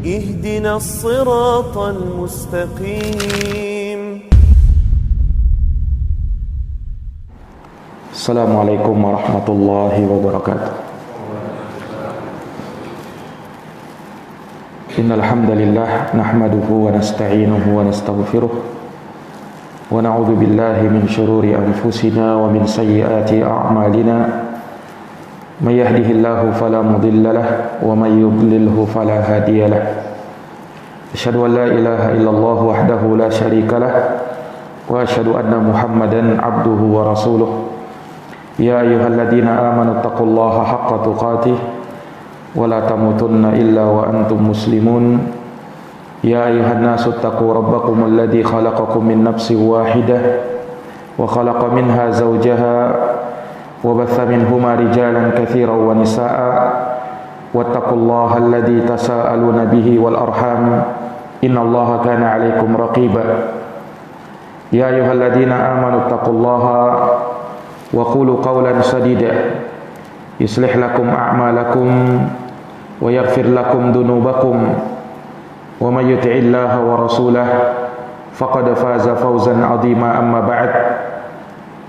اهدنا الصراط المستقيم. Assalamualaikum warahmatullahi wabarakatuh. Innal hamdalillah nahmaduhu wa nasta'inuhu wa nastaghfiruh wa na'udzu billahi min shururi anfusina wa min sayyiati a'malina. May yahdihillahu fala mudilla lahu wa may yudlilhu fala hadiya lahu. Asyhadu an la ilaha illallah wahdahu la syarika lahu wa asyhadu anna Muhammadan abduhu wa rasuluh. Ya ayyuhalladzina amanu taqullaha haqqa tuqatih wa la tamutunna illa wa antum muslimun. Ya ayyuhan nasu taqu rabbakumul ladzi khalaqakum min nafsin wahidah wa khalaqa minha zawjaha wa batha minhuma rijalan katsiran wa nisaa'a wattaqullaha alladzi tasaaluna bihi wal arham innallaha kana 'alaikum raqiba. Ya ayyuhalladzina amanu taqullaha wa qulu qawlan sadida yuslih lakum a'malakum wa yaghfir lakum dhunubakum wa may yuti'illaha wa rasulahu faqad faza fawzan 'azima. Amma ba'd,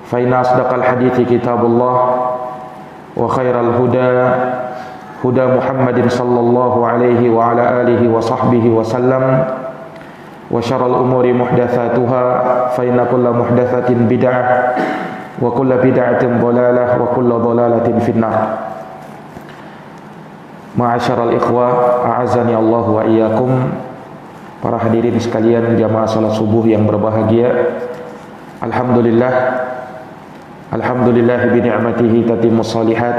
fa inna asdaqal hadithi kitabullah wa khairal huda huda Muhammadin sallallahu alaihi wa ala alihi wa sahbihi wa sallam wa syarrul umuri muhdatsatuha fa inna kulla muhdatsatin bid'ah wa kullu bid'atin dhalalah wa kullu dhalalatin finnar. Ma'asyiral ikhwah, a'azzani Allah wa iyyakum. Para hadirin sekalian jamaah salat subuh yang berbahagia. Alhamdulillah bi ni'matihi tatimmus shalihat.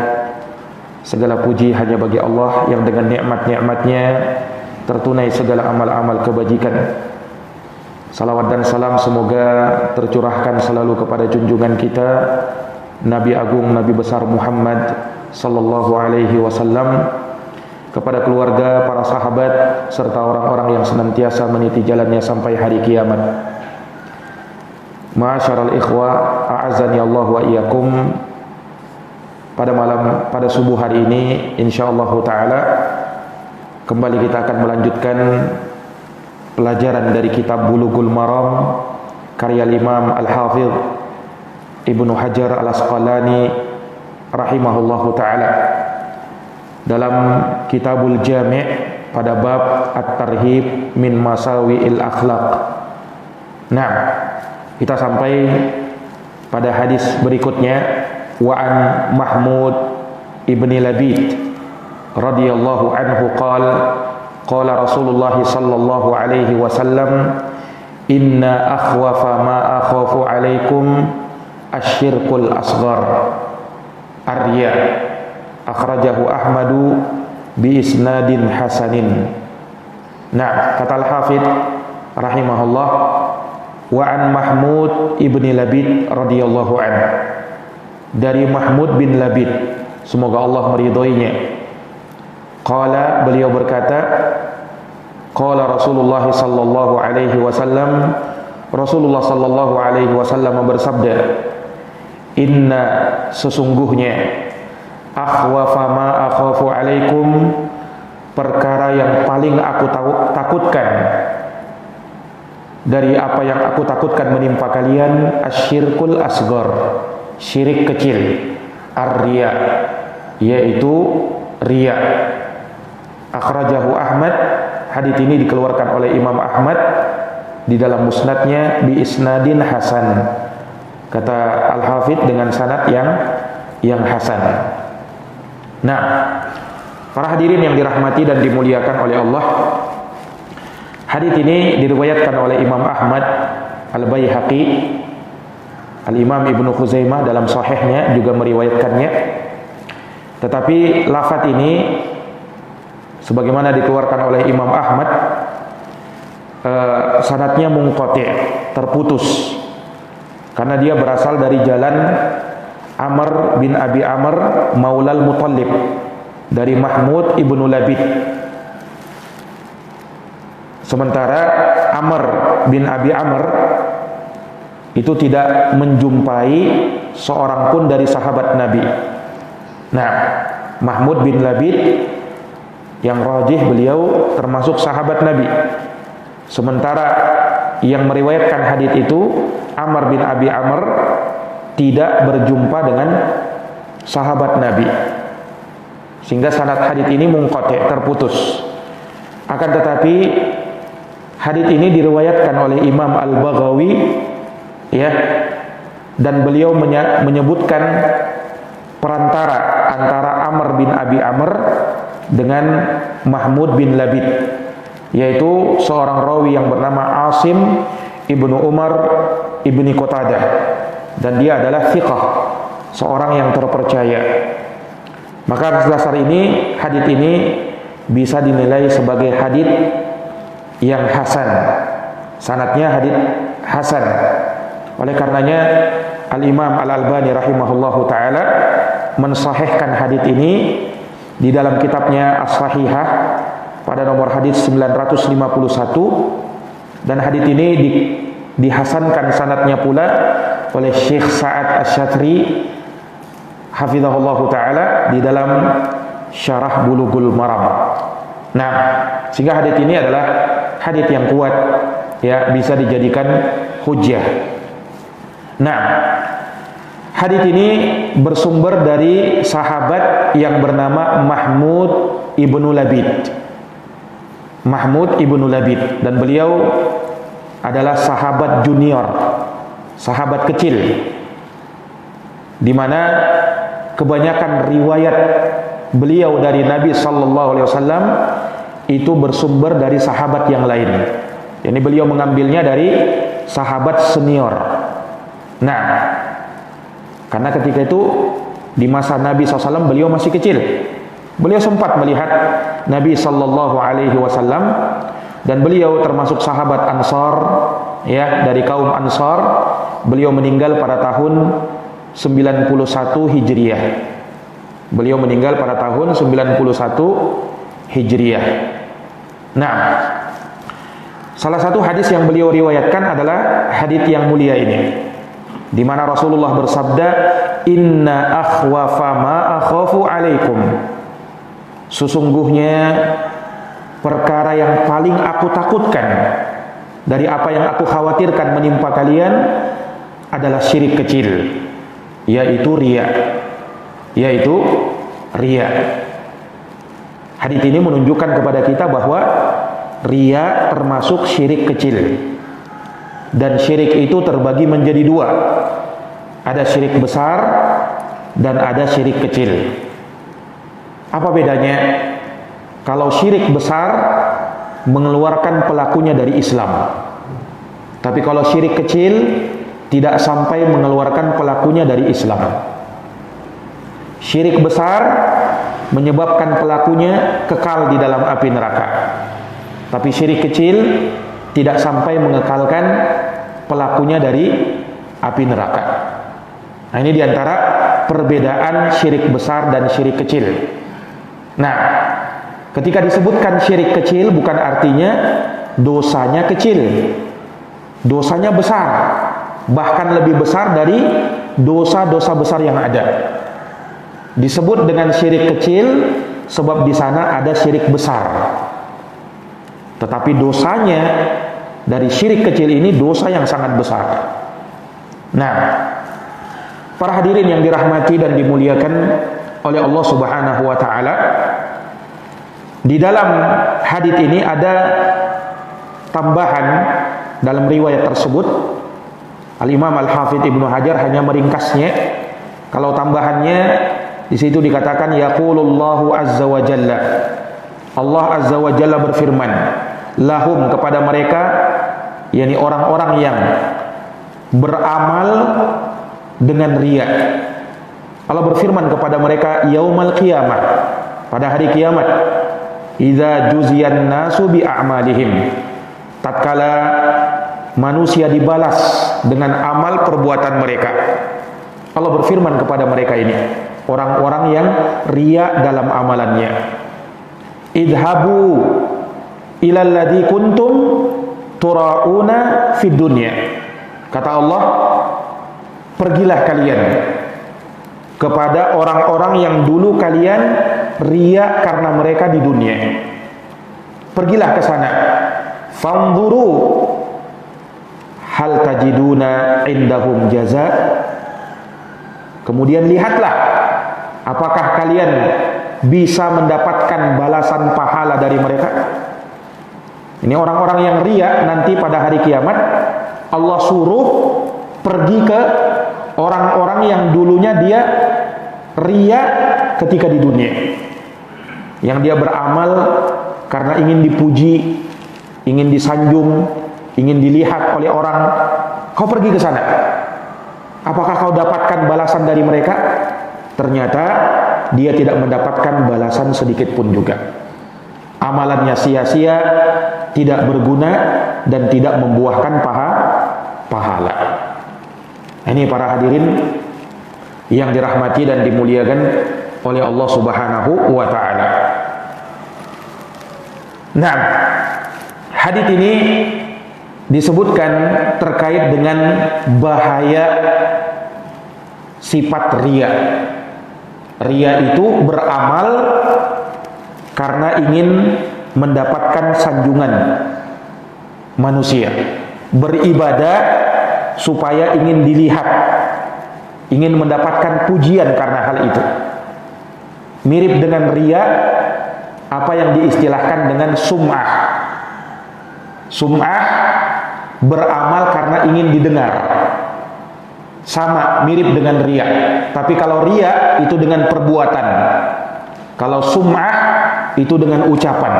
Segala puji hanya bagi Allah yang dengan nikmat-nikmatnya tertunai segala amal-amal kebajikan. Salawat dan salam semoga tercurahkan selalu kepada junjungan kita Nabi Agung, Nabi besar Muhammad sallallahu alaihi wasallam, kepada keluarga, para sahabat serta orang-orang yang senantiasa meniti jalannya sampai hari kiamat. Ma'asyiral ikhwah, a'azzani Allah wa iyyakum. Pada subuh hari ini insyaallah taala kembali kita akan melanjutkan pelajaran dari kitab Bulughul Maram karya Imam Al-Hafidh Ibnu Hajar Al-Asqalani rahimahullahu taala, dalam Kitabul Jami' pada bab At-Tarhib min Masawi'il Akhlaq. Nah, kita sampai pada hadis berikutnya, wa an Mahmud ibni Labid radhiyallahu anhu qala Rasulullah sallallahu alaihi wasallam, inna akhwafa ma akhafu alaikum asyirkul asghar ar-riya. Akhrajahu Ahmadu bi isnadin hasanin. Nah, kata Al-Hafidh rahimahullah, wa an Mahmud ibni Labid radhiyallahu anhu, dari Mahmud bin Labid, semoga Allah meridhoinya. Qala, beliau berkata, qala Rasulullah sallallahu alaihi wasallam, Rasulullah sallallahu alaihi wasallam bersabda, inna, sesungguhnya, akhwafa ma akhafu alaikum, perkara yang paling aku takutkan dari apa yang aku takutkan menimpa kalian, asyirkul asghar, syirik kecil, ar-riya, yaitu riya. Akhrajahu Ahmad, hadits ini dikeluarkan oleh Imam Ahmad di dalam musnadnya bi isnadin hasan, kata Al-Hafidh dengan sanad yang hasan. Nah, para hadirin yang dirahmati dan dimuliakan oleh Allah, hadits ini diriwayatkan oleh Imam Ahmad, Al-Baihaqi, Al-Imam Ibnu Khuzaimah dalam sahihnya juga meriwayatkannya. Tetapi lafaz ini sebagaimana dikeluarkan oleh Imam Ahmad, sanadnya munqati', terputus, karena dia berasal dari jalan Amr bin Abi Amr Maulal Muttalib, dari Mahmud ibnu Labid. Sementara Amr bin Abi Amr itu tidak menjumpai seorang pun dari sahabat Nabi. Nah, Mahmud bin Labid Yang rajih beliau termasuk sahabat Nabi. Sementara yang meriwayatkan hadits itu Amr bin Abi Amr tidak berjumpa dengan sahabat Nabi, sehingga sanad hadits ini munqati', terputus. Akan tetapi hadits ini diriwayatkan oleh Imam Al-Baghawi, ya, dan beliau menyebutkan perantara antara Amr bin Abi Amr dengan Mahmud bin Labid, yaitu seorang rawi yang bernama Asim ibnu Umar ibni Qatadah, dan dia adalah thiqah, seorang yang terpercaya. Maka atas dasar ini hadits ini bisa dinilai sebagai hadits yang hasan, sanadnya hadits hasan. Oleh karenanya Al-Imam Al-Albani rahimahullahu taala mensahihkan hadits ini di dalam kitabnya As-Sahihah pada nomor hadits 951, dan hadits ini dihasankan sanadnya pula oleh Syekh Sa'ad Asy-Syatri hafizahullahu taala di dalam Syarah Bulughul Maram. Nah, sehingga hadits ini adalah hadits yang kuat, ya, bisa dijadikan hujjah. Nah, hadits ini bersumber dari sahabat yang bernama Mahmud ibnu Labid. Mahmud ibnu Labid, dan beliau adalah sahabat junior, sahabat kecil, di mana kebanyakan riwayat beliau dari Nabi sallallahu alaihi wasallam itu bersumber dari sahabat yang lain. Yani beliau mengambilnya dari sahabat senior. Nah, karena ketika itu di masa Nabi SAW beliau masih kecil. Beliau sempat melihat Nabi sallallahu alaihi wasallam, dan beliau termasuk sahabat Ansar, ya, dari kaum Ansar. Beliau meninggal pada tahun 91 Hijriah. Beliau meninggal pada tahun 91 Hijriah. Nah, salah satu hadis yang beliau riwayatkan adalah hadis yang mulia ini, di mana Rasulullah bersabda, "Inna akhwafa ma akhafu alaikum." Sesungguhnya perkara yang paling aku takutkan dari apa yang aku khawatirkan menimpa kalian adalah syirik kecil, yaitu riya. Hadis ini menunjukkan kepada kita bahwa riya termasuk syirik kecil, dan syirik itu terbagi menjadi dua. Ada syirik besar dan ada syirik kecil. Apa bedanya? Kalau syirik besar mengeluarkan pelakunya dari Islam, tapi kalau syirik kecil tidak sampai mengeluarkan pelakunya dari Islam. Syirik besar menyebabkan pelakunya kekal di dalam api neraka, tapi syirik kecil tidak sampai mengekalkan pelakunya dari api neraka. Nah, ini diantara perbedaan syirik besar dan syirik kecil. Nah, ketika disebutkan syirik kecil bukan artinya dosanya kecil, dosanya besar, bahkan lebih besar dari dosa-dosa besar yang ada. Disebut dengan syirik kecil sebab di sana ada syirik besar. Tetapi dosanya dari syirik kecil ini dosa yang sangat besar. Nah, para hadirin yang dirahmati dan dimuliakan oleh Allah Subhanahu wa taala, di dalam hadits ini ada tambahan dalam riwayat tersebut. Al-Imam Al-Hafidz Ibnu Hajar hanya meringkasnya. Kalau tambahannya di situ dikatakan yaqulullahu azza wa jalla, Allah azza wa jalla berfirman, lahum, kepada mereka, yakni orang-orang yang beramal dengan riya. Allah berfirman kepada mereka yaumal qiyamah, pada hari kiamat, idza juziyan nasu bi a'malihim, tatkala manusia dibalas dengan amal perbuatan mereka. Allah berfirman kepada mereka ini, orang-orang yang riya dalam amalannya, idhabu ilal ladzi kuntum turauna fid dunya. Kata Allah, pergilah kalian kepada orang-orang yang dulu kalian riya karena mereka di dunia. Pergilah ke sana. Fanzuru hal tajiduna indahum jaza. Kemudian lihatlah apakah kalian bisa mendapatkan balasan pahala dari mereka. Ini orang-orang yang riya nanti pada hari kiamat Allah suruh pergi ke orang-orang yang dulunya dia riya ketika di dunia, yang dia beramal karena ingin dipuji, ingin disanjung, ingin dilihat oleh orang. Kau pergi ke sana, apakah kau dapatkan balasan dari mereka? Ternyata dia tidak mendapatkan balasan sedikit pun juga. Amalannya sia-sia, tidak berguna, dan tidak membuahkan pahala. Ini para hadirin yang dirahmati dan dimuliakan oleh Allah Subhanahu wa ta'ala. Nah, hadits ini disebutkan terkait dengan bahaya sifat riya. Riya itu beramal karena ingin mendapatkan sanjungan manusia, beribadah supaya ingin dilihat, ingin mendapatkan pujian karena hal itu. Mirip dengan riya apa yang diistilahkan dengan sum'ah. Sum'ah beramal karena ingin didengar. Sama, mirip dengan riya. Tapi kalau riya itu dengan perbuatan. Kalau sum'ah itu dengan ucapan.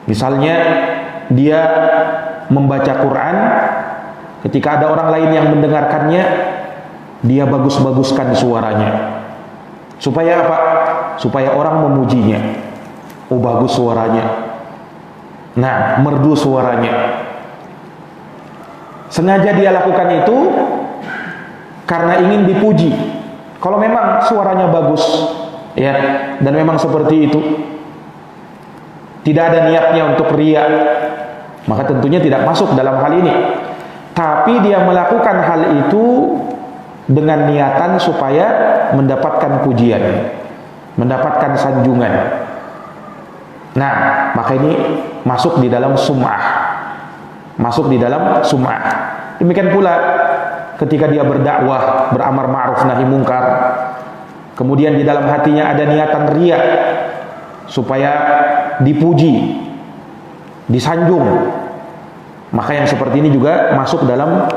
Misalnya dia membaca Quran, ketika ada orang lain yang mendengarkannya, dia bagus-baguskan suaranya. Supaya apa? Supaya orang memujinya. Oh, bagus suaranya. Nah, merdu suaranya. Sengaja dia lakukan itu karena ingin dipuji. Kalau memang suaranya bagus, ya, dan memang seperti itu, tidak ada niatnya untuk riya, maka tentunya tidak masuk dalam hal ini. Tapi dia melakukan hal itu dengan niatan supaya mendapatkan pujian, mendapatkan sanjungan. Nah, maka ini masuk di dalam sum'ah. Masuk di dalam sum'ah. Demikian pula ketika dia berdakwah, beramar ma'ruf nahi mungkar, kemudian di dalam hatinya ada niatan riya supaya dipuji, disanjung, maka yang seperti ini juga masuk dalam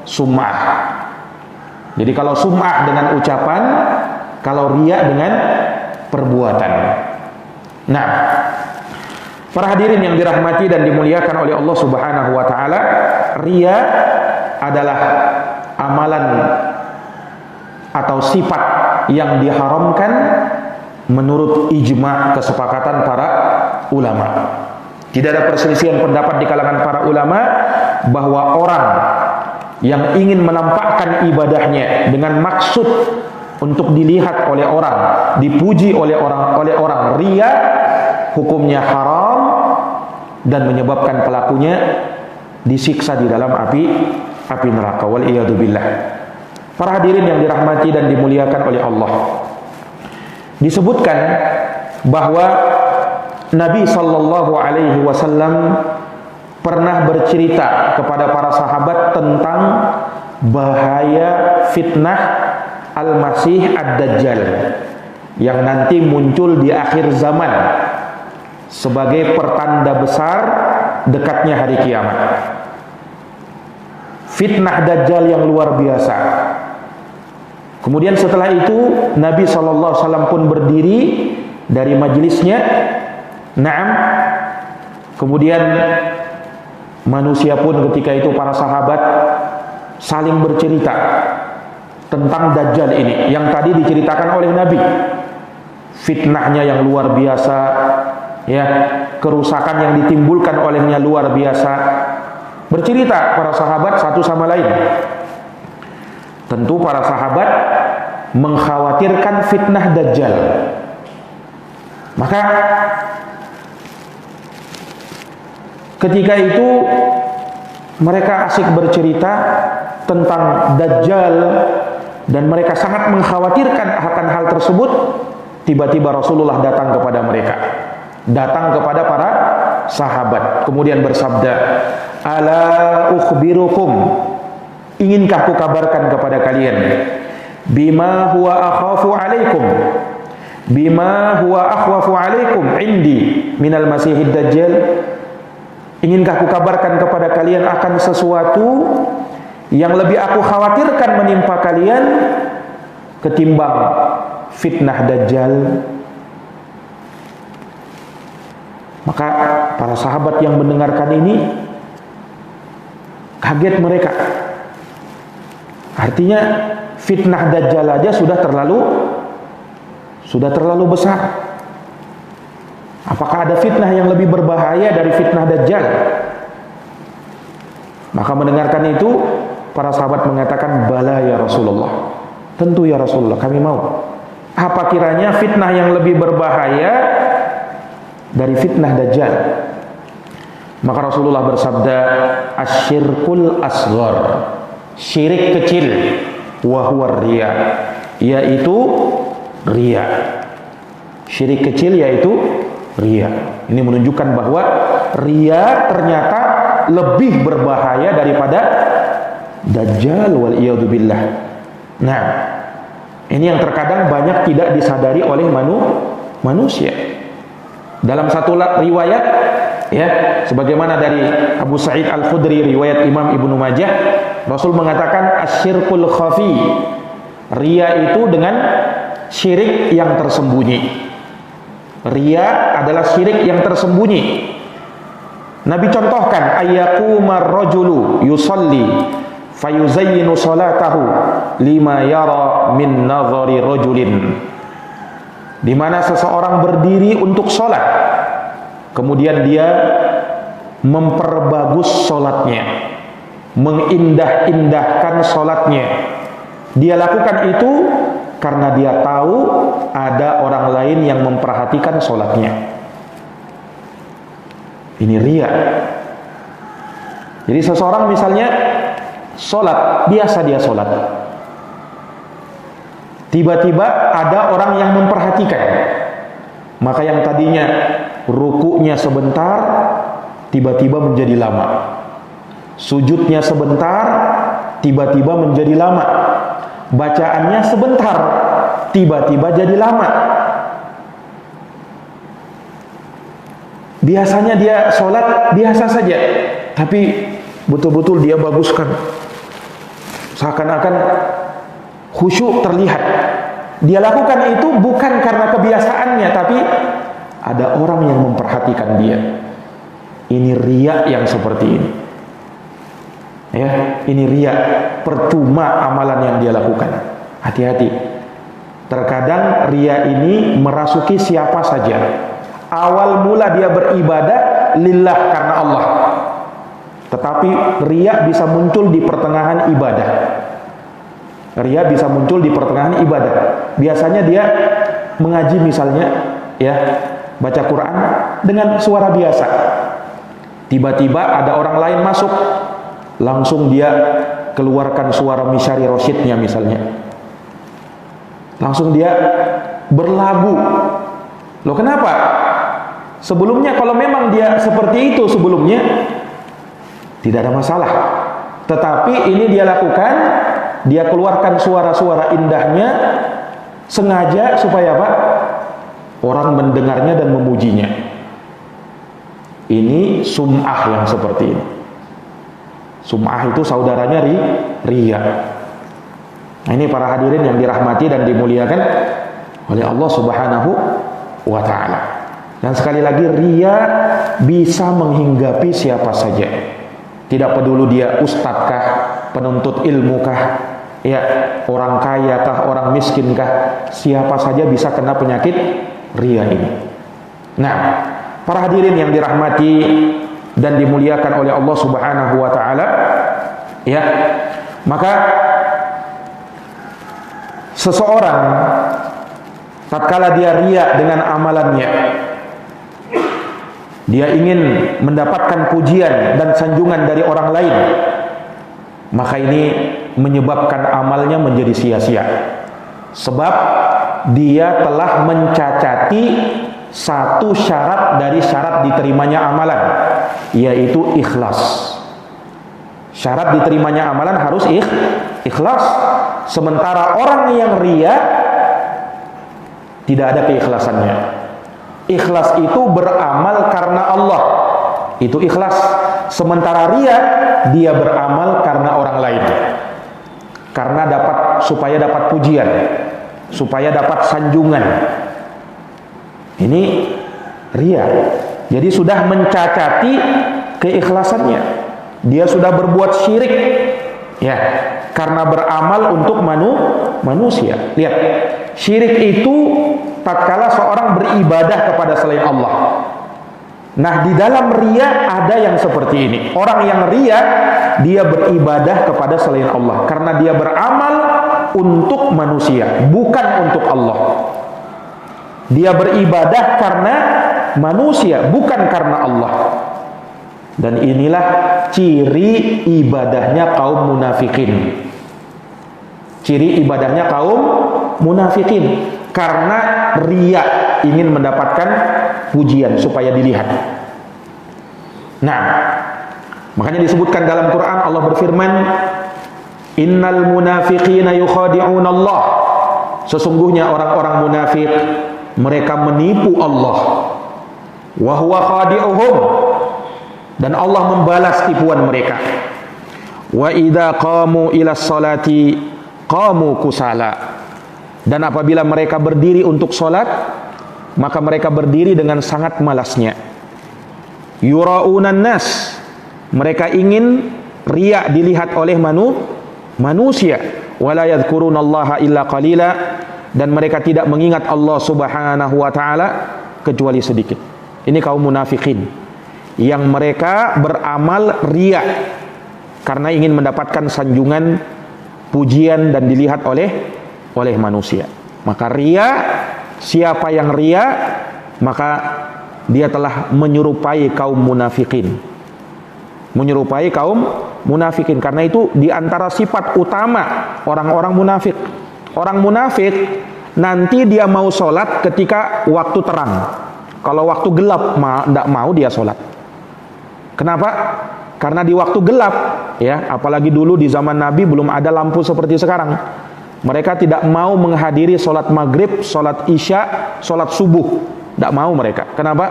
sum'ah. Jadi kalau sum'ah dengan ucapan, kalau riya dengan perbuatan. Nah, para hadirin yang dirahmati dan dimuliakan oleh Allah Subhanahu wa ta'ala, riya adalah amalan atau sifat yang diharamkan menurut ijma' kesepakatan para ulama. Tidak ada perselisihan pendapat di kalangan para ulama bahwa orang yang ingin menampakkan ibadahnya dengan maksud untuk dilihat oleh orang, dipuji oleh orang, riya, hukumnya haram dan menyebabkan pelakunya disiksa di dalam api neraka. Wal iyadu billah. Para hadirin yang dirahmati dan dimuliakan oleh Allah, disebutkan bahwa Nabi sallallahu alaihi wasallam pernah bercerita kepada para sahabat tentang bahaya fitnah Al-Masih Ad-Dajjal yang nanti muncul di akhir zaman sebagai pertanda besar dekatnya hari kiamat. Fitnah Dajjal yang luar biasa. Kemudian setelah itu Nabi SAW pun berdiri dari majelisnya. Naam. Kemudian manusia pun ketika itu, para sahabat saling bercerita tentang Dajjal ini yang tadi diceritakan oleh Nabi. Fitnahnya yang luar biasa, ya, kerusakan yang ditimbulkan olehnya luar biasa. Bercerita para sahabat satu sama lain. Tentu para sahabat mengkhawatirkan fitnah Dajjal. Maka ketika itu mereka asik bercerita tentang Dajjal dan mereka sangat mengkhawatirkan akan hal tersebut, tiba-tiba Rasulullah datang kepada mereka, datang kepada para sahabat, kemudian bersabda, ala ukhbirukum, inginkah ku kabarkan kepada kalian, bima huwa akhafu alaikum, bima huwa akhwafu alaikum indi minal masihid dajjal, inginkah ku kabarkan kepada kalian akan sesuatu yang lebih aku khawatirkan menimpa kalian ketimbang fitnah dajjal. Maka para sahabat yang mendengarkan ini kaget mereka. Artinya fitnah dajjal aja sudah terlalu besar. Apakah ada fitnah yang lebih berbahaya dari fitnah dajjal? Maka mendengarkan itu, para sahabat mengatakan, bala ya Rasulullah, tentu ya Rasulullah, kami mau. Apa kiranya fitnah yang lebih berbahaya dari fitnah dajjal? Maka Rasulullah bersabda, asyirkul asghar, syirik kecil, wa huwa riya, yaitu riya. Syirik kecil yaitu riya. Ini menunjukkan bahwa riya ternyata lebih berbahaya daripada dajjal, wal iyadu billah. Nah, ini yang terkadang banyak tidak disadari oleh manusia. Dalam satu riwayat, ya, sebagaimana dari Abu Sa'id Al-Khudri, riwayat Imam Ibnu Majah, Rasul mengatakan asyirkul khafi, riya itu dengan syirik yang tersembunyi. Riya adalah syirik yang tersembunyi. Nabi contohkan, ayyaqumar rajulu yusalli fayuzayyinu salatahu lima yara min nadhari rajulin, di mana seseorang berdiri untuk sholat, kemudian dia memperbagus sholatnya, mengindah-indahkan sholatnya. Dia lakukan itu karena dia tahu ada orang lain yang memperhatikan sholatnya. Ini riya. Jadi seseorang misalnya sholat, biasa dia sholat, tiba-tiba ada orang yang memperhatikan, maka yang tadinya rukunya sebentar tiba-tiba menjadi lama, sujudnya sebentar tiba-tiba menjadi lama, bacaannya sebentar tiba-tiba jadi lama. Biasanya dia sholat biasa saja, tapi betul-betul dia baguskan, seakan-akan khusyuk terlihat. Dia lakukan itu bukan karena kebiasaannya, tapi ada orang yang memperhatikan dia. Ini riya yang seperti ini. Ya, ini riya, percuma amalan yang dia lakukan. Hati-hati. Terkadang riya ini merasuki siapa saja. Awal mula dia beribadah lillah, karena Allah. Tetapi riya bisa muncul di pertengahan ibadah. Riya bisa muncul di pertengahan ibadah. Biasanya dia mengaji misalnya, ya, baca Quran dengan suara biasa. Tiba-tiba ada orang lain masuk, langsung dia keluarkan suara Misyari Rosyidnya misalnya. Langsung dia berlagu. Loh, kenapa? Sebelumnya kalau memang dia seperti itu sebelumnya, tidak ada masalah. Tetapi ini dia lakukan, dia keluarkan suara-suara indahnya sengaja supaya apa? Orang mendengarnya dan memujinya. Ini sum'ah yang seperti ini. Sum'ah itu saudaranya riya. Nah, ini para hadirin yang dirahmati dan dimuliakan oleh Allah Subhanahu wa ta'ala. Dan sekali lagi, riya bisa menghinggapi siapa saja. Tidak peduli dia ustadzkah, penuntut ilmukah, ya, orang kaya kah, orang miskinkah, siapa saja bisa kena penyakit riya ini. Nah, para hadirin yang dirahmati dan dimuliakan oleh Allah Subhanahu wa ta'ala, ya, maka seseorang tatkala dia riya dengan amalannya, dia ingin mendapatkan pujian dan sanjungan dari orang lain, maka ini menyebabkan amalnya menjadi sia-sia. Sebab dia telah mencacati satu syarat dari syarat diterimanya amalan, yaitu ikhlas. Syarat diterimanya amalan harus ikhlas. Sementara orang yang ria tidak ada keikhlasannya. Ikhlas itu beramal karena Allah, itu ikhlas. Sementara ria, dia beramal karena orang lain, karena supaya dapat pujian, supaya dapat sanjungan. Ini ria. Jadi sudah mencacati keikhlasannya. Dia sudah berbuat syirik, ya, karena beramal untuk manusia. Lihat, syirik itu tatkala seorang beribadah kepada selain Allah. Nah, di dalam ria ada yang seperti ini. Orang yang ria, dia beribadah kepada selain Allah karena dia beramal untuk manusia, bukan untuk Allah. Dia beribadah karena manusia, bukan karena Allah. Dan inilah ciri ibadahnya kaum munafikin. Ciri ibadahnya kaum munafikin, karena ria, ingin mendapatkan pujian supaya dilihat. Nah, makanya disebutkan dalam Quran, Allah berfirman, innal munafiqina yukhadi'un Allah. Sesungguhnya orang-orang munafik, mereka menipu Allah. Wa huwa khadi'uhum, dan Allah membalas tipuan mereka. Wa idza qamu ila sholati qamu kusala. Dan apabila mereka berdiri untuk sholat, maka mereka berdiri dengan sangat malasnya. Yura'unan nas, mereka ingin riya dilihat oleh manusia. Wala yadhkurunallaha illa qalila, dan mereka tidak mengingat Allah subhanahu wa ta'ala kecuali sedikit. Ini kaum munafikin yang mereka beramal riya karena ingin mendapatkan sanjungan, pujian, dan dilihat oleh manusia. Maka ria, siapa yang ria, maka dia telah menyerupai kaum munafikin. Menyerupai kaum munafikin. Karena itu di antara sifat utama orang-orang munafik. Orang munafik nanti dia mau sholat ketika waktu terang. Kalau waktu gelap tidak mau dia sholat. Kenapa? Karena di waktu gelap, ya, apalagi dulu di zaman Nabi belum ada lampu seperti sekarang. Mereka tidak mau menghadiri sholat maghrib, sholat isya, sholat subuh. Tidak mau mereka. Kenapa?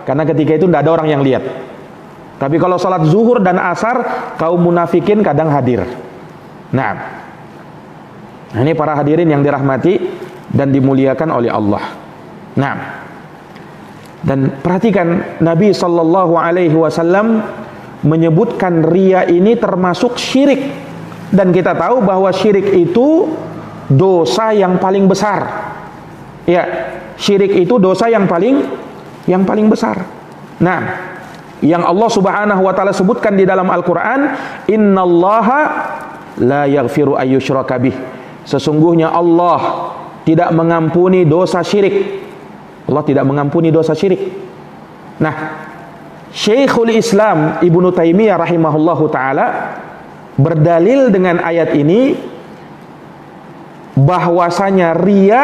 Karena ketika itu tidak ada orang yang lihat. Tapi kalau sholat zuhur dan asar, kaum munafikin kadang hadir. Nah, ini para hadirin yang dirahmati dan dimuliakan oleh Allah. Nah, dan perhatikan, Nabi SAW menyebutkan riya ini termasuk syirik. Dan kita tahu bahwa syirik itu dosa yang paling besar. Ya, syirik itu dosa yang paling besar. Nah, yang Allah Subhanahu wa taala sebutkan di dalam Al-Qur'an, innallaha la yaghfiru ayyushraka bih. Sesungguhnya Allah tidak mengampuni dosa syirik. Allah tidak mengampuni dosa syirik. Nah, Syekhul Islam Ibnu Taimiyah rahimahullahu taala berdalil dengan ayat ini bahwasanya riya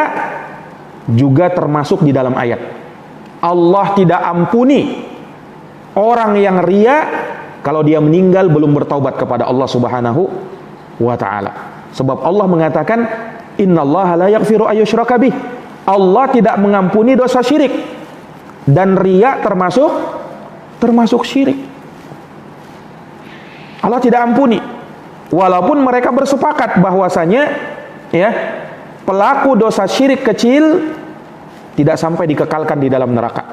juga termasuk di dalam ayat. Allah tidak ampuni orang yang riya kalau dia meninggal belum bertaubat kepada Allah Subhanahu wa taala. Sebab Allah mengatakan innallaha la yaghfiru ayyushraka bih. Allah tidak mengampuni dosa syirik. Dan riya termasuk syirik. Allah tidak ampuni. Walaupun mereka bersepakat bahwasanya, ya, pelaku dosa syirik kecil tidak sampai dikekalkan di dalam neraka.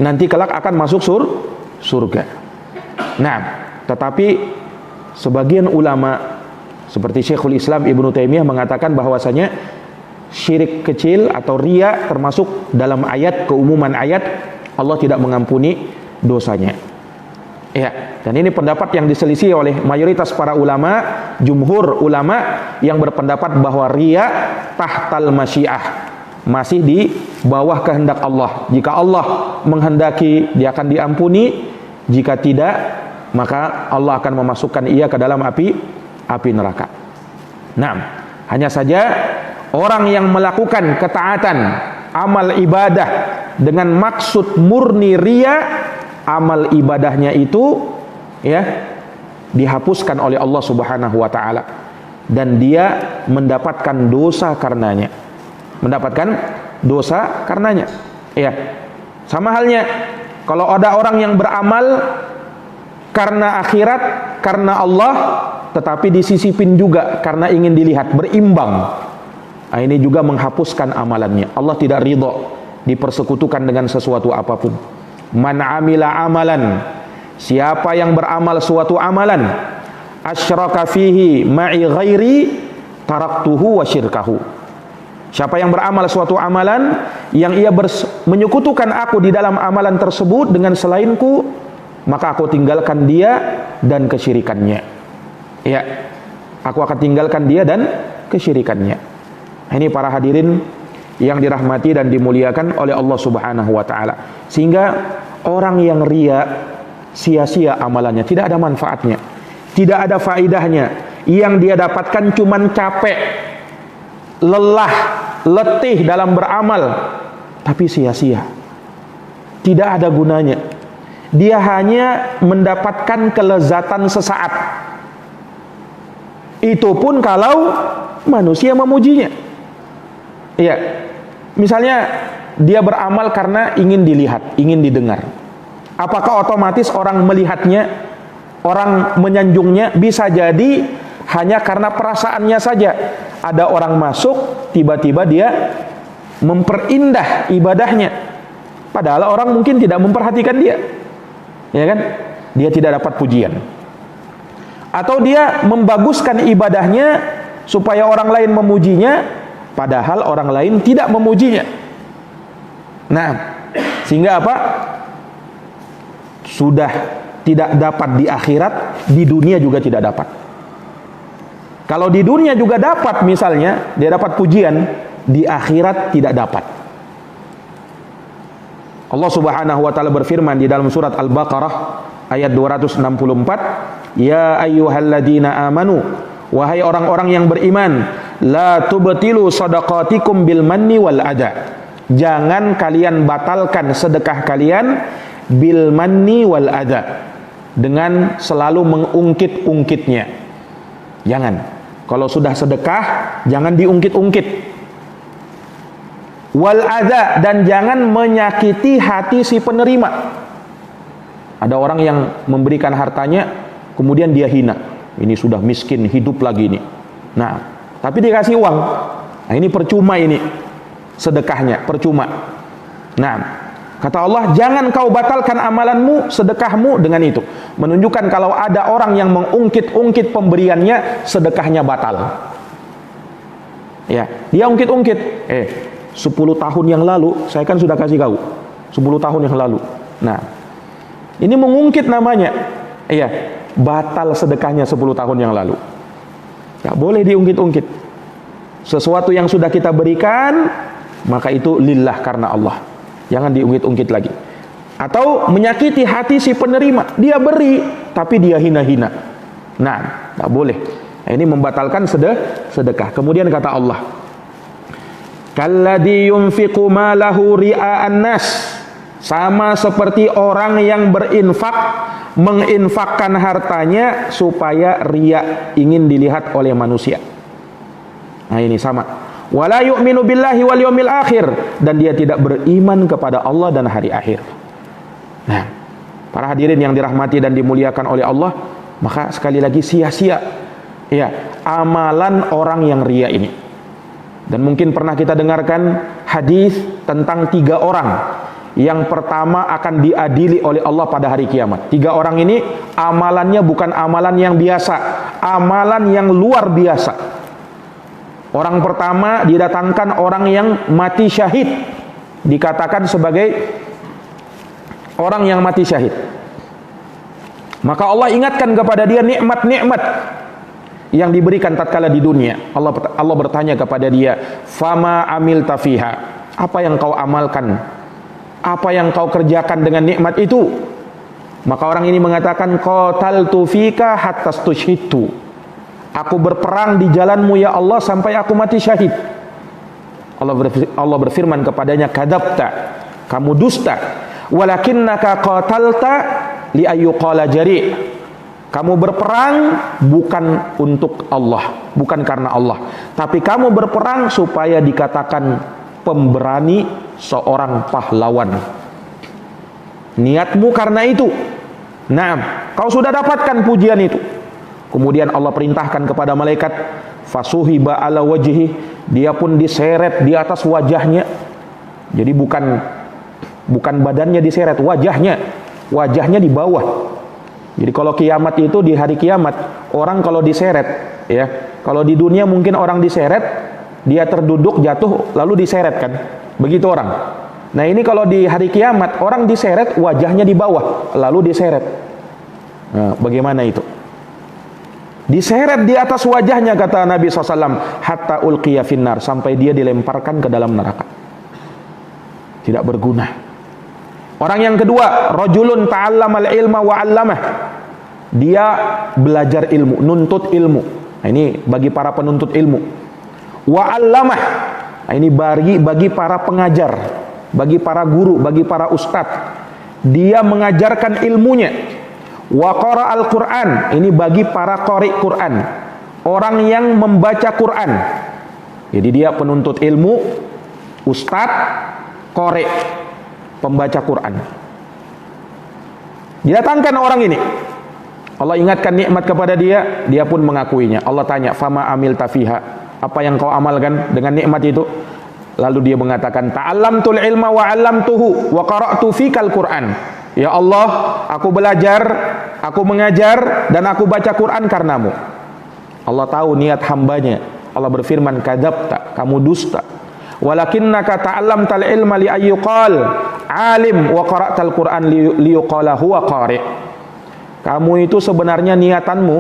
Nanti kelak akan masuk surga. Nah, tetapi sebagian ulama seperti Syekhul Islam Ibnu Taimiyah mengatakan bahwasanya syirik kecil atau riya termasuk dalam ayat, keumuman ayat, Allah tidak mengampuni dosanya. Ya, dan ini pendapat yang diselisih oleh mayoritas para ulama, jumhur ulama yang berpendapat bahwa riya tahtal masyiah, masih di bawah kehendak Allah. Jika Allah menghendaki, dia akan diampuni. Jika tidak, maka Allah akan memasukkan ia ke dalam api api neraka. Nah, hanya saja orang yang melakukan ketaatan, amal ibadah dengan maksud murni riya, amal ibadahnya itu ya dihapuskan oleh Allah Subhanahu wa taala dan dia mendapatkan dosa karenanya. Mendapatkan dosa karenanya. Ya. Sama halnya kalau ada orang yang beramal karena akhirat, karena Allah, tetapi disisipin juga karena ingin dilihat, berimbang. Nah, ini juga menghapuskan amalannya. Allah tidak ridho dipersekutukan dengan sesuatu apapun. Man amila amalan, siapa yang beramal suatu amalan, asyraka fihi ma'i ghairi, taraktuhu wa syirkahu. Siapa yang beramal suatu amalan yang ia menyekutukan aku di dalam amalan tersebut dengan selainku, maka aku tinggalkan dia dan kesyirikannya. Ya, aku akan tinggalkan dia dan kesyirikannya. Ini para hadirin yang dirahmati dan dimuliakan oleh Allah Subhanahu wa taala. Sehingga orang yang riya, sia-sia amalannya, tidak ada manfaatnya, tidak ada faidahnya. Yang dia dapatkan cuman capek, lelah, letih dalam beramal, tapi sia-sia, tidak ada gunanya. Dia hanya mendapatkan kelezatan sesaat, itu pun kalau manusia memujinya. Ya, misalnya dia beramal karena ingin dilihat, ingin didengar. Apakah otomatis orang melihatnya, orang menyanjungnya? Bisa jadi hanya karena perasaannya saja. Ada orang masuk, tiba-tiba dia memperindah ibadahnya, padahal orang mungkin tidak memperhatikan dia, ya kan? Dia tidak dapat pujian. Atau dia membaguskan ibadahnya supaya orang lain memujinya, padahal orang lain tidak memujinya. Nah, sehingga apa? Sudah tidak dapat di akhirat, di dunia juga tidak dapat. Kalau di dunia juga dapat, misalnya dia dapat pujian, di akhirat tidak dapat. Allah Subhanahu wa taala berfirman di dalam surat Al-Baqarah ayat 264, ya ayyuhalladzina amanu, wahai orang-orang yang beriman, la tubtilu shadaqatikum bil manni wal adha. Jangan kalian batalkan sedekah kalian bil manni wal adha, dengan selalu mengungkit-ungkitnya. Jangan. Kalau sudah sedekah, jangan diungkit-ungkit. Wal adha, dan jangan menyakiti hati si penerima. Ada orang yang memberikan hartanya, kemudian dia hina. Ini sudah miskin, hidup lagi ini. Nah, tapi dikasih uang. Nah, ini percuma ini. Sedekahnya, percuma. Nah, kata Allah, jangan kau batalkan amalanmu, sedekahmu dengan itu. Menunjukkan kalau ada orang yang mengungkit-ungkit pemberiannya, sedekahnya batal. Ya, dia ungkit-ungkit. 10 tahun yang lalu, saya kan sudah kasih kau. 10 tahun yang lalu. Nah, ini mengungkit namanya. Iya, batal sedekahnya 10 tahun yang lalu. Gak boleh diungkit-ungkit. Sesuatu yang sudah kita berikan, maka itu lillah, karena Allah. Jangan diungkit-ungkit lagi. Atau menyakiti hati si penerima, dia beri tapi dia hina-hina. Nah, tak boleh. Nah, ini membatalkan sedekah. Kemudian kata Allah, kalladzi yunfiqu malahu ria'an nas, sama seperti orang yang berinfak, menginfakkan hartanya supaya riya, ingin dilihat oleh manusia. Nah, ini sama. Wala yu'minu billahi wal yawmil akhir, dan dia tidak beriman kepada Allah dan hari akhir. Nah, para hadirin yang dirahmati dan dimuliakan oleh Allah, maka sekali lagi sia-sia ya amalan orang yang riya ini. Dan mungkin pernah kita dengarkan hadis tentang 3 orang. Yang pertama akan diadili oleh Allah pada hari kiamat. 3 orang ini amalannya bukan amalan yang biasa, amalan yang luar biasa. Orang pertama didatangkan orang yang mati syahid, dikatakan sebagai orang yang mati syahid. Maka Allah ingatkan kepada dia nikmat-nikmat yang diberikan tatkala di dunia. Allah bertanya kepada dia, fama amilta fiha, apa yang kau amalkan, apa yang kau kerjakan dengan nikmat itu? Maka orang ini mengatakan, qataltu fika hatta stushhidtu, Aku berperang di jalanmu ya Allah sampai aku mati syahid. Allah berfirman kepadanya, kadzabta, kamu dusta. Walakinnaka qatalta li ayyuqala jari'. Kamu berperang bukan untuk Allah, bukan karena Allah, tapi kamu berperang supaya dikatakan pemberani, seorang pahlawan. Niatmu karena itu. Nah, kau sudah dapatkan pujian itu. Kemudian Allah perintahkan kepada malaikat, fasuhiba ala wajhi, dia pun diseret di atas wajahnya. Jadi bukan badannya diseret, wajahnya di bawah. Jadi kalau kiamat itu, di hari kiamat, orang kalau diseret, ya, kalau di dunia mungkin orang diseret, dia terduduk jatuh lalu diseret kan, begitu orang. Nah ini kalau di hari kiamat orang diseret, wajahnya di bawah lalu diseret. Nah, bagaimana itu? Diseret di atas wajahnya, kata Nabi SAW, hatta ulqiya finnar, sampai dia dilemparkan ke dalam neraka. Tidak berguna. Orang yang kedua, rajulun ta'allamal ilma wa 'allamah. Dia belajar ilmu, nuntut ilmu. Nah, ini bagi para penuntut ilmu. Wa 'allamah. Nah, ini bagi para pengajar, bagi para guru, bagi para ustadz. Dia mengajarkan ilmunya. Wa qara al-Qur'an, ini bagi para qari Quran, orang yang membaca Quran. Jadi dia penuntut ilmu, ustadz, qari, pembaca Quran. Didatangkan orang ini, Allah ingatkan nikmat kepada dia, dia pun mengakuinya. Allah tanya, fama amilta fiha, apa yang kau amalkan dengan nikmat itu? Lalu dia mengatakan, ta'allamtul ilma wa 'allamtuhu wa qara'tu fikal Qur'an. Ya Allah, aku belajar, aku mengajar, dan aku baca Quran karenamu. Allah tahu niat hambanya. Allah berfirman, kadzabta, kamu dusta. Walakinnaka ta'allamtal ilma li ayyuqal alim wa qara'tal Quran li yuqala huwa qari'. Kamu itu sebenarnya niatanmu,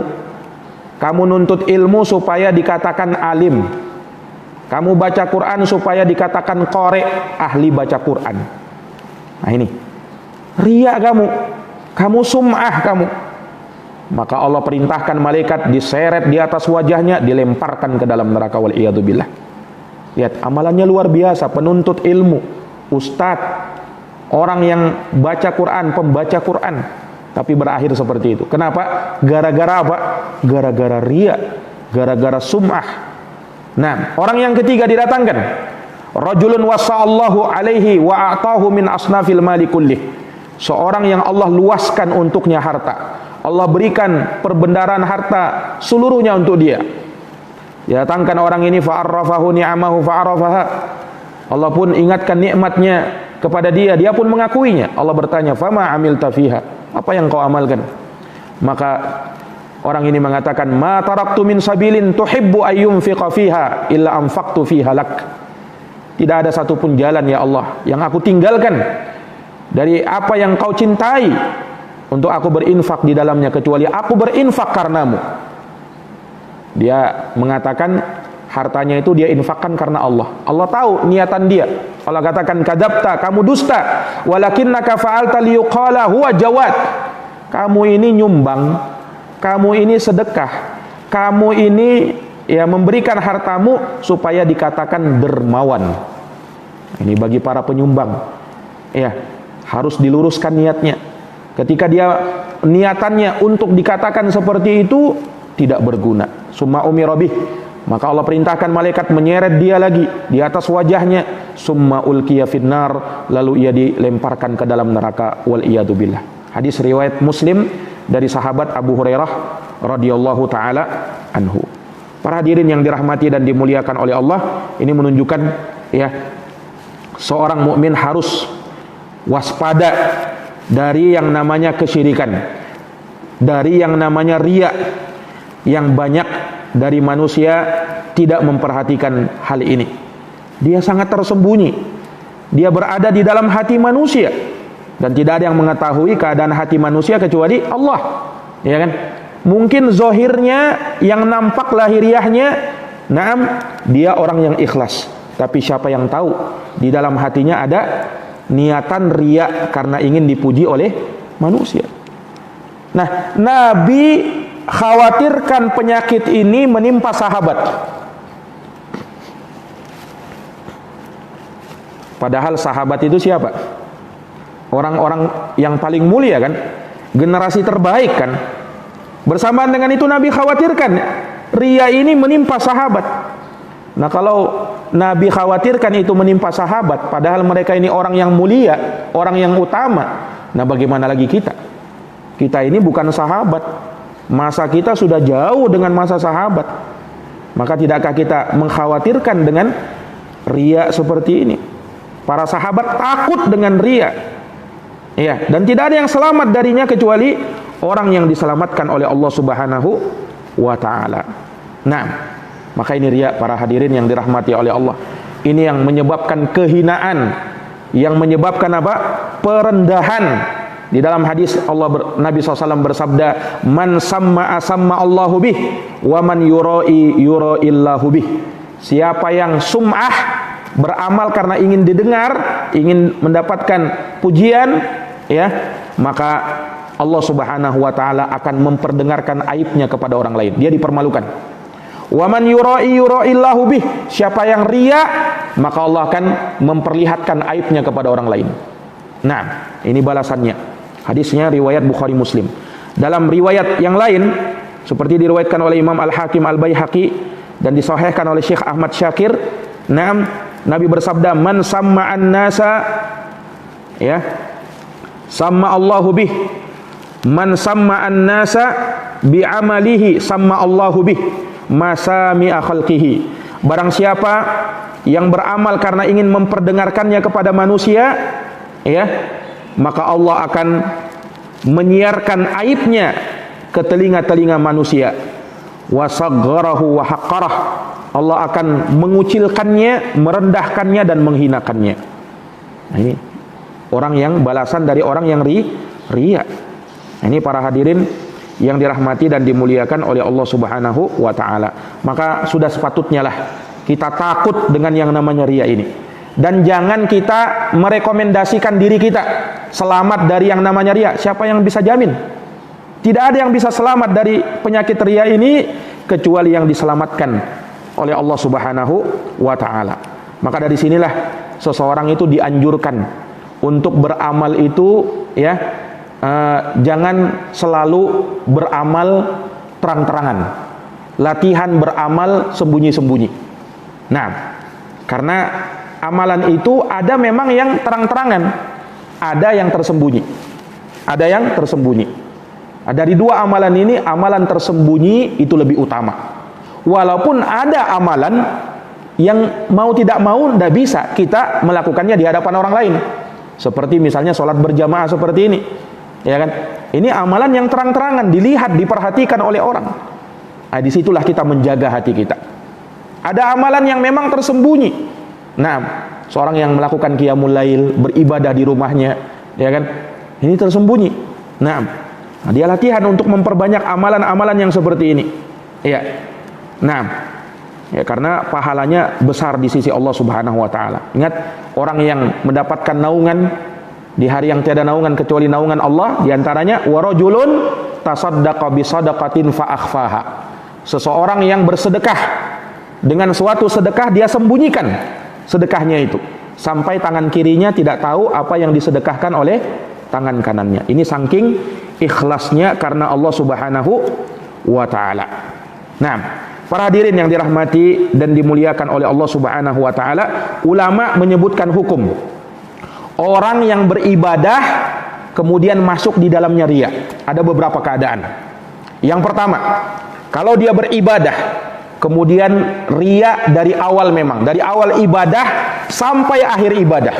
kamu nuntut ilmu supaya dikatakan alim. Kamu baca Quran supaya dikatakan qari', ahli baca Quran. Nah ini riya kamu sum'ah kamu. Maka Allah perintahkan malaikat diseret di atas wajahnya, dilemparkan ke dalam neraka, wal iyadu billah. Lihat, amalannya luar biasa, penuntut ilmu, ustadz, orang yang baca Quran, pembaca Quran, tapi berakhir seperti itu. Kenapa? Gara-gara apa? Gara-gara riya, gara-gara sum'ah. Nah, orang yang ketiga didatangkan, rajulun wasa'allahu alaihi wa a'tahu min asnafil mali kullih. Seorang yang Allah luaskan untuknya harta, Allah berikan perbendaharaan harta seluruhnya untuk dia. Datangkan orang ini, fa'arrafahu ni'amahu fa'arrafaha. Allah pun ingatkan nikmatnya kepada dia, dia pun mengakuinya. Allah bertanya, fama amilta fiha, apa yang kau amalkan? Maka orang ini mengatakan, ma taraktu min sabilin tuhibbu ayyunfiqa fiha illa anfaqtu fiha lak. Tidak ada satupun jalan ya Allah yang aku tinggalkan dari apa yang kau cintai untuk aku berinfak di dalamnya, kecuali aku berinfak karenamu. Dia mengatakan hartanya itu dia infakkan karena Allah. Allah tahu niatan dia. Allah katakan, kadzabta, kamu dusta. Walakinnaka fa'alta liyuqala huwa jawad. Kamu ini nyumbang, kamu ini sedekah, kamu ini ya memberikan hartamu supaya dikatakan dermawan. Ini bagi para penyumbang. Ya, harus diluruskan niatnya. Ketika dia niatannya untuk dikatakan seperti itu, tidak berguna. Summa umirabih, maka Allah perintahkan malaikat menyeret dia lagi di atas wajahnya. Summa ulqiya finnar, lalu ia dilemparkan ke dalam neraka, wal iyadu billah. Hadis riwayat Muslim dari sahabat Abu Hurairah radhiyallahu taala anhu. Para hadirin yang dirahmati dan dimuliakan oleh Allah, ini menunjukkan ya, seorang mukmin harus waspada dari yang namanya kesyirikan, dari yang namanya riya, yang banyak dari manusia tidak memperhatikan hal ini. Dia sangat tersembunyi, dia berada di dalam hati manusia, dan tidak ada yang mengetahui keadaan hati manusia kecuali Allah, ya kan? Mungkin zohirnya yang nampak lahiriahnya, naam, dia orang yang ikhlas, tapi siapa yang tahu di dalam hatinya ada niatan riya karena ingin dipuji oleh manusia. Nah, Nabi dikhawatirkan penyakit ini menimpa sahabat. Padahal sahabat itu siapa? Orang-orang yang paling mulia kan? Generasi terbaik kan? Bersamaan dengan itu Nabi khawatirkan ria ini menimpa sahabat. Nah, kalau Nabi khawatirkan itu menimpa sahabat, padahal mereka ini orang yang mulia, orang yang utama. Nah, bagaimana lagi kita? Kita ini bukan sahabat. Masa kita sudah jauh dengan masa sahabat. Maka tidakkah kita mengkhawatirkan dengan ria seperti ini? Para sahabat takut dengan ria. Ya, dan tidak ada yang selamat darinya kecuali orang yang diselamatkan oleh Allah Subhanahu wa taala. Nah, maka ini riya para hadirin yang dirahmati oleh Allah. Ini yang menyebabkan kehinaan, yang menyebabkan apa? Perendahan. Di dalam hadis Nabi SAW bersabda, "Man samma'a samma Allahu bih, wa man yura'i yura'illahu bih." Siapa yang sum'ah, beramal karena ingin didengar, ingin mendapatkan pujian, ya, maka Allah Subhanahu wa taala akan memperdengarkan aibnya kepada orang lain. Dia dipermalukan. Wa man yura'i yura'illahu bih. Siapa yang riya, maka Allah akan memperlihatkan aibnya kepada orang lain. Nah, ini balasannya. Hadisnya riwayat Bukhari Muslim. Dalam riwayat yang lain seperti diriwayatkan oleh Imam Al-Hakim Al-Baihaqi dan disahihkan oleh Syekh Ahmad Syakir, Nabi bersabda, "Man samma'an nasa, ya, sama Allahu bih. Man samma'an nasa bi'amalihi sama Allahu bih masami'a khalqihi." Barang siapa yang beramal karena ingin memperdengarkannya kepada manusia, ya, maka Allah akan menyiarkan aibnya ke telinga-telinga manusia. Wa sagharahu wa haqqarah. Allah akan mengucilkannya, merendahkannya dan menghinakannya. Nah, ini orang yang balasan dari orang yang riya. Nah, ini para hadirin yang dirahmati dan dimuliakan oleh Allah Subhanahu wa taala. Maka sudah sepatutnya lah kita takut dengan yang namanya riya ini. Dan jangan kita merekomendasikan diri kita selamat dari yang namanya riya. Siapa yang bisa jamin? Tidak ada yang bisa selamat dari penyakit riya ini kecuali yang diselamatkan oleh Allah Subhanahu wa taala. Maka dari sinilah seseorang itu dianjurkan untuk beramal itu, ya, jangan selalu beramal terang-terangan. Latihan beramal sembunyi-sembunyi. Nah, karena amalan itu ada memang yang terang-terangan, ada yang tersembunyi. Ada yang tersembunyi. Dari dua amalan ini, amalan tersembunyi itu lebih utama. Walaupun ada amalan yang mau tidak mau tidak bisa kita melakukannya di hadapan orang lain. Seperti misalnya sholat berjamaah seperti ini, ya kan? Ini amalan yang terang-terangan, dilihat, diperhatikan oleh orang. Nah, disitulah kita menjaga hati kita. Ada amalan yang memang tersembunyi. Nah, seorang yang melakukan qiyamul lail, beribadah di rumahnya, ya kan? Ini tersembunyi. Nah, dia latihan untuk memperbanyak amalan-amalan yang seperti ini. Ya. Nah, ya, karena pahalanya besar di sisi Allah Subhanahu wa taala. Ingat, orang yang mendapatkan naungan di hari yang tiada naungan kecuali naungan Allah, di antaranya warajulun tasaddaqa bi sadaqatin fa akhfaha. Seseorang yang bersedekah dengan suatu sedekah, dia sembunyikan sedekahnya itu sampai tangan kirinya tidak tahu apa yang disedekahkan oleh tangan kanannya. Ini saking ikhlasnya karena Allah Subhanahu wa taala. Nah, para hadirin yang dirahmati dan dimuliakan oleh Allah Subhanahu wa taala, ulama menyebutkan hukum orang yang beribadah kemudian masuk di dalamnya riya. Ada beberapa keadaan. Yang pertama, kalau dia beribadah kemudian riya dari awal, memang dari awal ibadah sampai akhir ibadah.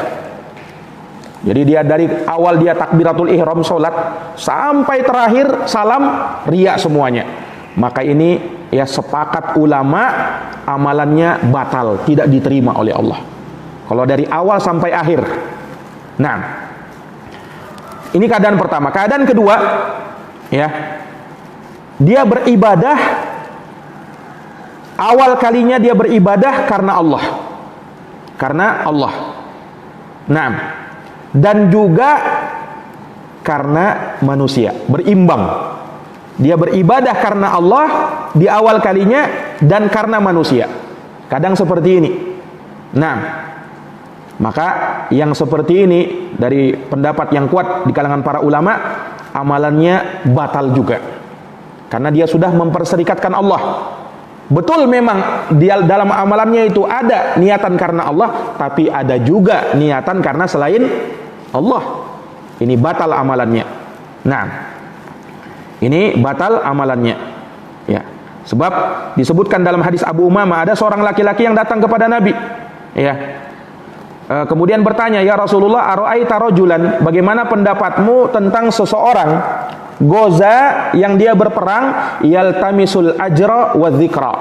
Jadi dia dari awal dia takbiratul ihram salat sampai terakhir salam riya semuanya. Maka ini, ya, sepakat ulama amalannya batal, tidak diterima oleh Allah. Kalau dari awal sampai akhir. Nah, ini keadaan pertama. Keadaan kedua, ya, dia beribadah awal kalinya dia beribadah karena Allah. Karena Allah. Nah, dan juga karena manusia, berimbang. Dia beribadah karena Allah di awal kalinya dan karena manusia. Kadang seperti ini. Nah, maka yang seperti ini dari pendapat yang kuat di kalangan para ulama, amalannya batal juga. Karena dia sudah memperserikatkan Allah. Betul memang dia dalam amalannya itu ada niatan karena Allah, tapi ada juga niatan karena selain Allah. Ini batal amalannya. Nah, ini batal amalannya. Ya. Sebab disebutkan dalam hadis Abu Umamah, ada seorang laki-laki yang datang kepada Nabi. Ya. Kemudian bertanya, "Ya Rasulullah, ara'aita rajulan, bagaimana pendapatmu tentang seseorang goza yang dia berperang, yaltamisul ajra wa dzikra."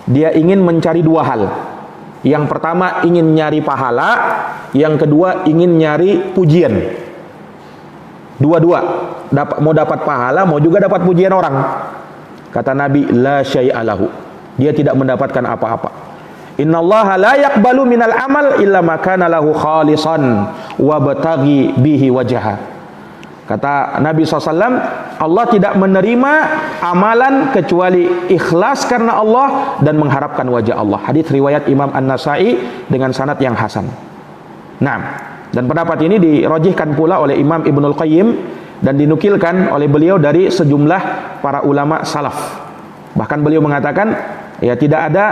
Dia ingin mencari dua hal. Yang pertama ingin nyari pahala, yang kedua ingin nyari pujian. Dua-dua, mau dapat pahala, mau juga dapat pujian orang. Kata Nabi, la syai'alahu. Dia tidak mendapatkan apa-apa. Innallaha la yaqbalu minal amal illa ma kana lahu khalisan wa bataghi bihi wajha. Kata Nabi SAW, Allah tidak menerima amalan kecuali ikhlas karena Allah dan mengharapkan wajah Allah. Hadis riwayat Imam An-Nasai dengan sanad yang hasan. Nah, dan pendapat ini dirajihkan pula oleh Imam Ibnul Qayyim dan dinukilkan oleh beliau dari sejumlah para ulama salaf. Bahkan beliau mengatakan, ya tidak ada,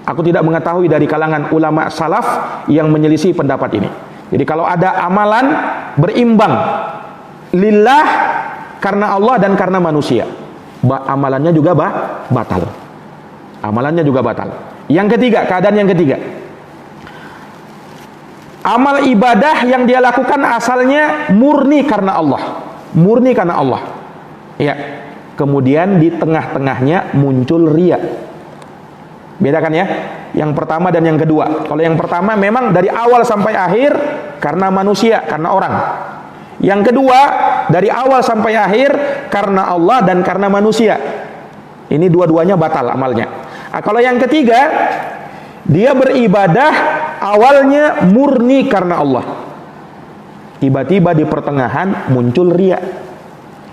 aku tidak mengetahui dari kalangan ulama salaf yang menyelisih pendapat ini. Jadi kalau ada amalan berimbang lillah karena Allah dan karena manusia, amalannya juga batal. Amalannya juga batal. Yang ketiga, keadaan yang ketiga, amal ibadah yang dia lakukan asalnya murni karena Allah. Murni karena Allah. Ya. Kemudian di tengah-tengahnya muncul riya. Bedakan ya, yang pertama dan yang kedua. Kalau yang pertama memang dari awal sampai akhir karena manusia, karena orang. Yang kedua, dari awal sampai akhir karena Allah dan karena manusia. Ini dua-duanya batal amalnya. Nah, kalau yang ketiga, dia beribadah awalnya murni karena Allah. Tiba-tiba di pertengahan muncul riya.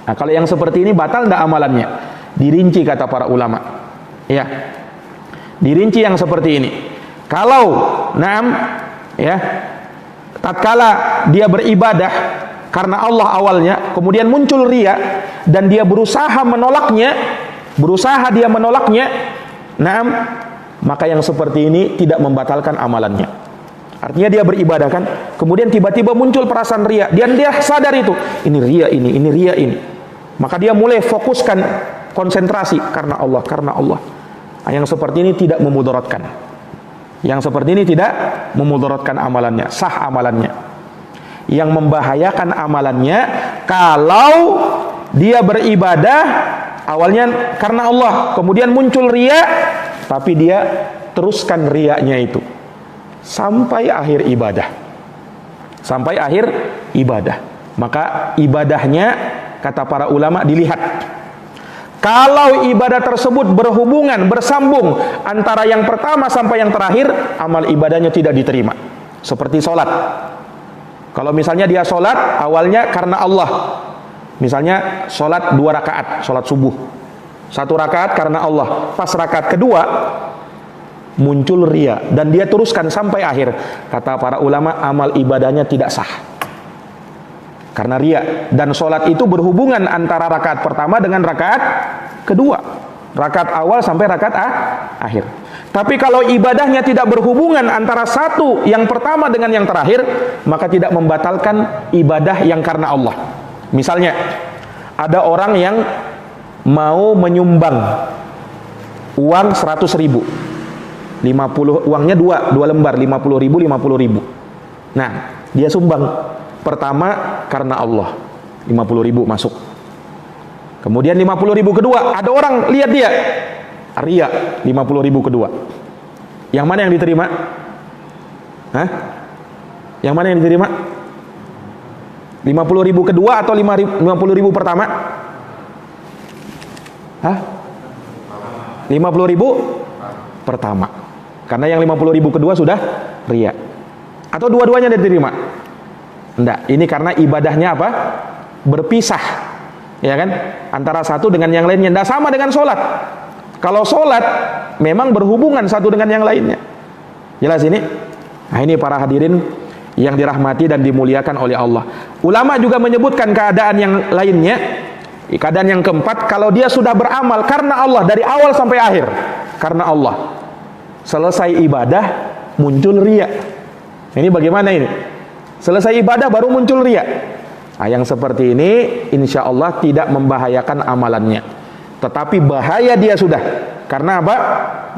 Nah, kalau yang seperti ini batal enggak amalannya? Dirinci kata para ulama. Ya. Dirinci yang seperti ini. Kalau ya, tatkala dia beribadah karena Allah awalnya, kemudian muncul riya dan dia berusaha menolaknya, maka yang seperti ini tidak membatalkan amalannya. Artinya dia beribadah kan, kemudian tiba-tiba muncul perasaan riya, dan dia sadar itu, ini riya ini. Maka dia mulai fokuskan konsentrasi karena Allah. Yang seperti ini tidak memudaratkan. Yang seperti ini tidak memudaratkan amalannya, sah amalannya. Yang membahayakan amalannya kalau dia beribadah awalnya karena Allah, kemudian muncul riya, tapi dia teruskan riyanya itu sampai akhir ibadah. Sampai akhir ibadah. Maka ibadahnya, kata para ulama, dilihat. Kalau ibadah tersebut berhubungan, bersambung antara yang pertama sampai yang terakhir, amal ibadahnya tidak diterima. Seperti sholat. Kalau misalnya dia sholat awalnya karena Allah, misalnya sholat 2 rakaat, sholat subuh, 1 rakaat karena Allah, pas rakaat kedua muncul riya dan dia teruskan sampai akhir, kata para ulama amal ibadahnya tidak sah karena riya. Dan sholat itu berhubungan antara rakaat pertama dengan rakaat kedua, rakaat awal sampai rakaat akhir. Tapi kalau ibadahnya tidak berhubungan antara satu yang pertama dengan yang terakhir, maka tidak membatalkan ibadah yang karena Allah. Misalnya ada orang yang mau menyumbang uang 100.000, 50 uangnya dua lembar, 50.000. Nah, dia sumbang pertama karena Allah, 50.000 masuk. Kemudian 50.000 kedua, ada orang lihat dia riya, 50.000 kedua. Yang mana yang diterima? Yang mana yang diterima? 50.000 kedua atau 50.000 pertama? 50.000 pertama. Karena yang 50.000 kedua sudah riya. Atau dua-duanya diterima? Enggak, ini karena ibadahnya apa? Berpisah. ya kan? Antara satu dengan yang lainnya. Tidak sama dengan sholat. Kalau sholat memang berhubungan satu dengan yang lainnya. Jelas ini? Nah, ini para hadirin yang dirahmati dan dimuliakan oleh Allah. Ulama juga menyebutkan keadaan yang lainnya, keadaan yang keempat, kalau dia sudah beramal karena Allah dari awal sampai akhir, karena Allah, selesai ibadah muncul riya. Ini bagaimana ini? Selesai ibadah baru muncul riya. Nah, yang seperti ini insya Allah tidak membahayakan amalannya, tetapi bahaya dia sudah. Karena apa?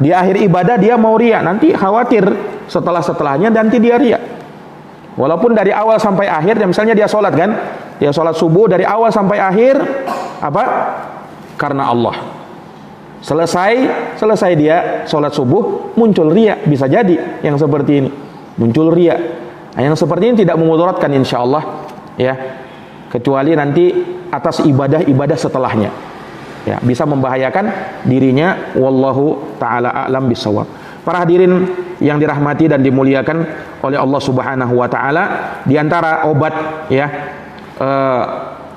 Di akhir ibadah dia mau riya, nanti khawatir setelahnya nanti dia riya. Walaupun dari awal sampai akhir, misalnya dia sholat kan, dia sholat subuh dari awal sampai akhir, apa? Karena Allah. Selesai dia sholat subuh, muncul riya, bisa jadi yang seperti ini, muncul riya. Nah, yang seperti ini tidak memudaratkan insya Allah, ya, kecuali nanti atas ibadah setelahnya, ya, bisa membahayakan dirinya. Wallahu taala a'lam bishawab. Para hadirin yang dirahmati dan dimuliakan oleh Allah Subhanahu wa taala, di antara obat, ya,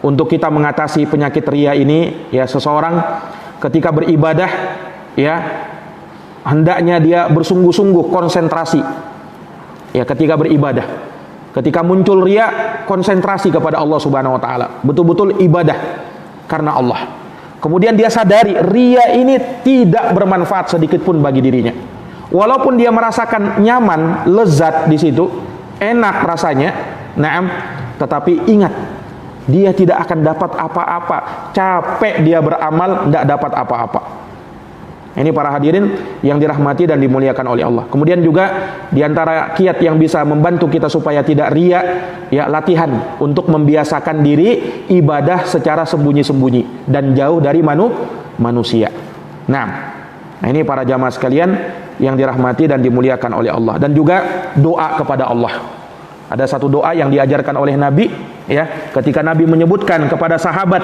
untuk kita mengatasi penyakit riya ini, ya, seseorang ketika beribadah, ya, hendaknya dia bersungguh-sungguh konsentrasi, ya, ketika beribadah. Ketika muncul riya, konsentrasi kepada Allah Subhanahu wa taala, betul-betul ibadah karena Allah. Kemudian dia sadari riya ini tidak bermanfaat sedikit pun bagi dirinya. Walaupun dia merasakan nyaman, lezat di situ, enak rasanya, naam, tetapi ingat, dia tidak akan dapat apa-apa. Capek dia beramal, tidak dapat apa-apa. Ini para hadirin yang dirahmati dan dimuliakan oleh Allah. Kemudian juga di antara kiat yang bisa membantu kita supaya tidak riya, ya, latihan untuk membiasakan diri ibadah secara sembunyi-sembunyi dan jauh dari manusia. Nah, ini para jamaah sekalian yang dirahmati dan dimuliakan oleh Allah. Dan juga doa kepada Allah. Ada satu doa yang diajarkan oleh Nabi, ya, ketika Nabi menyebutkan kepada sahabat,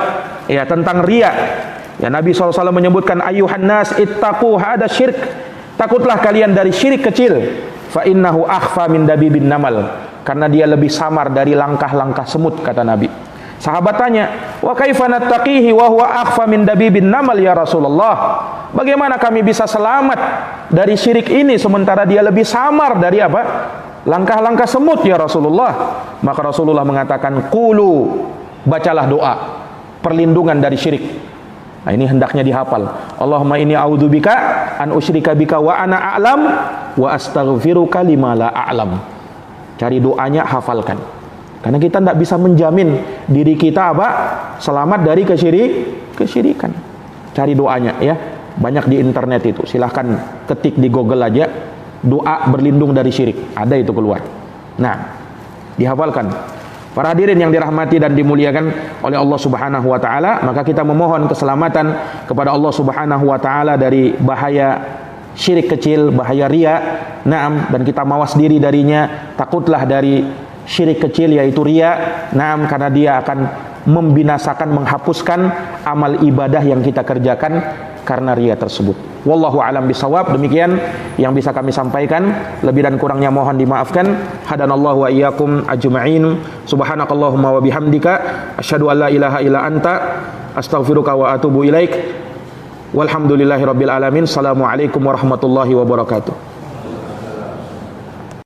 ya, tentang riya. Ya, Nabi SAW menyebutkan, ayuhan nas ittaqu hada syirk, takutlah kalian dari syirik kecil, fa innahu akhfa min dabibin namal, karena dia lebih samar dari langkah-langkah semut, kata Nabi. Sahabat tanya, wa kaifa nattaqihi wa huwa akhfa min dabibin namal ya Rasulullah? Bagaimana kami bisa selamat dari syirik ini sementara dia lebih samar dari apa? Langkah-langkah semut ya Rasulullah. Maka Rasulullah mengatakan, qulu, bacalah doa perlindungan dari syirik. Nah, ini hendaknya dihafal. Allahumma inni a'udzubika an usyrika bika wa ana a'lam wa astaghfiruka lima la a'lam. Cari doanya, hafalkan. Karena kita tidak bisa menjamin diri kita apa? Selamat dari kesyirikan. Cari doanya, ya. Banyak di internet itu. Silahkan ketik di Google aja, doa berlindung dari syirik. Ada itu keluar. Nah, dihafalkan. Para hadirin yang dirahmati dan dimuliakan oleh Allah Subhanahu wa taala, maka kita memohon keselamatan kepada Allah Subhanahu wa taala dari bahaya syirik kecil, bahaya riya. Naam, dan kita mawas diri darinya. Takutlah dari syirik kecil yaitu riya. Naam, karena dia akan membinasakan, menghapuskan amal ibadah yang kita kerjakan karena riya tersebut. Wallahu a'lam bishawab. Demikian yang bisa kami sampaikan, lebih dan kurangnya mohon dimaafkan. Hadanallahu wa iyyakum ajma'in. Subhanakallahumma wa bihamdika asyhadu an la ilaha illa anta astaghfiruka wa atubu ilaik. Walhamdulillahirabbil alamin. Assalamualaikum warahmatullahi wabarakatuh.